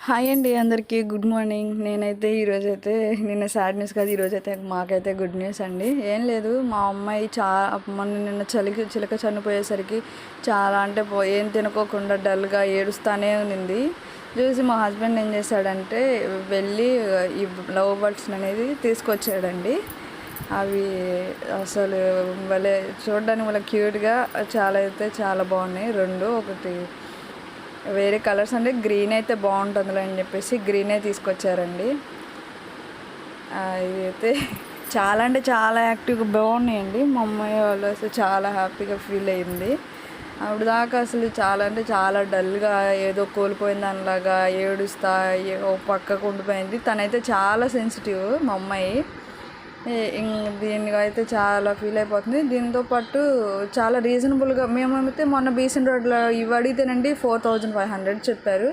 Hi అండి అందరికీ good morning. నేనైతే ఈరోజైతే నిన్న సాడ్ న్యూస్ కాదు, ఈరోజైతే మాకైతే గుడ్ న్యూస్ అండి. ఏం లేదు, మా అమ్మాయి నిన్న చిలక చనిపోయేసరికి చాలా అంటే ఏం తినుకోకుండా డల్గా ఏడుస్తూనే ఉంది. చూసి మా హస్బెండ్ ఏం చేశాడంటే వెళ్ళి ఈ లవ్ బర్డ్స్ అనేది తీసుకొచ్చాడండి. అవి అసలు భలే చూడడానికి వాళ్ళ క్యూట్గా చాలా బాగున్నాయి. ఒకటి వేరే కలర్స్ అంటే గ్రీన్ అయితే బాగుంటుందిలే అని చెప్పేసి గ్రీనే తీసుకొచ్చారండి. ఇదైతే చాలా అంటే చాలా యాక్టివ్గా బాగున్నాయండి. మా అమ్మాయి వాళ్ళు అసలు చాలా హ్యాపీగా ఫీల్ అయింది. అప్పుడు దాకా అసలు చాలా అంటే చాలా డల్గా ఏదో కోల్పోయిన దానిలాగా ఏడుస్తా ఓ పక్కకు ఉండిపోయింది. తనైతే చాలా సెన్సిటివ్ మా అమ్మాయి. దీనికి అయితే చాలా ఫీల్ అయిపోతుంది. దీంతో పాటు చాలా రీజనబుల్గా మేమైతే మొన్న బీసెంట్ రోడ్లో ఇవి అడిగితేనండి 4500 చెప్పారు.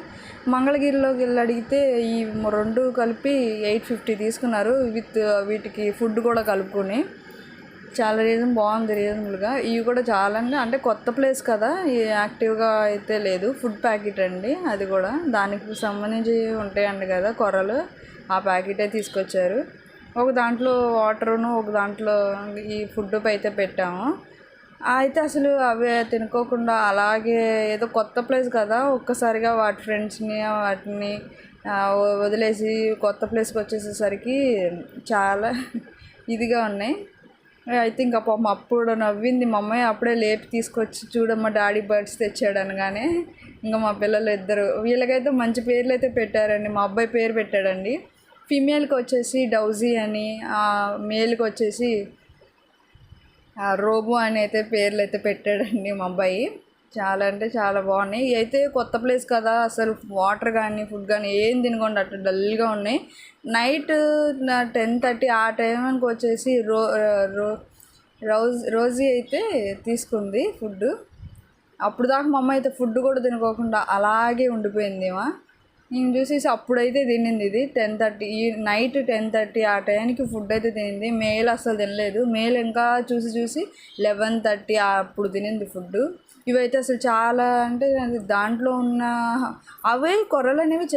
మంగళగిరిలోకి వెళ్ళి అడిగితే ఈ రెండు కలిపి 850 తీసుకున్నారు, వీటికి ఫుడ్ కూడా కలుపుకొని. చాలా బాగుంది రీజనబుల్గా. ఇవి కూడా చాలా అంటే కొత్త ప్లేస్ కదా, యాక్టివ్గా అయితే లేదు. ఫుడ్ ప్యాకెట్ అండి, అది కూడా దానికి సంబంధించి ఉంటాయండి కదా కొర్రలు, ఆ ప్యాకెటే తీసుకొచ్చారు. ఒక దాంట్లో వాటరును ఒక దాంట్లో ఈ ఫుడ్ అయితే పెట్టాము. అయితే అసలు అవి తినుకోకుండా అలాగే ఏదో కొత్త ప్లేస్ కదా, ఒక్కసారిగా వాటి ఫ్రెండ్స్ని వాటిని వదిలేసి కొత్త ప్లేస్కి వచ్చేసేసరికి చాలా ఇదిగా ఉన్నాయి. అయితే ఇంకా పాపం అప్పుడు నవ్వింది మా అమ్మాయి. అప్పుడే లేపి తీసుకొచ్చి చూడమ్మా డాడీ బర్డ్స్ తెచ్చాడు అనగానే ఇంకా మా పిల్లలు ఇద్దరు, వీళ్ళకైతే మంచి పేర్లు అయితే పెట్టారండి. మా అబ్బాయి పేరు పెట్టాడండి. ఫీమేల్కి వచ్చేసి డౌజీ అని, మేల్కి వచ్చేసి రోబో అని అయితే పేర్లు అయితే పెట్టాడండి మా అబ్బాయి. చాలా అంటే చాలా బాగున్నాయి. ఇవి అయితే కొత్త ప్లేస్ కదా, అసలు వాటర్ కానీ ఫుడ్ కానీ ఏం తినకుండా అట్లా డల్గా ఉన్నాయి. నైట్ 10:30 ఆ టైంకి వచ్చేసి రోజీ అయితే తీసుకుంది ఫుడ్. అప్పుడు దాకా మా అమ్మ అయితే ఫుడ్ కూడా తినుకోకుండా అలాగే ఉండిపోయింది. నేను చూసేసి అప్పుడైతే తినింది. ఇది 10:30 నైట్ 10:30 ఆ టైంకి ఫుడ్ అయితే తినింది. మేల్ అసలు తినలేదు. మేల్ ఇంకా చూసి 11:30 అప్పుడు తినింది ఫుడ్. ఇవైతే అసలు చాలా అంటే దాంట్లో ఉన్న అవే కొర్రలు అనేవి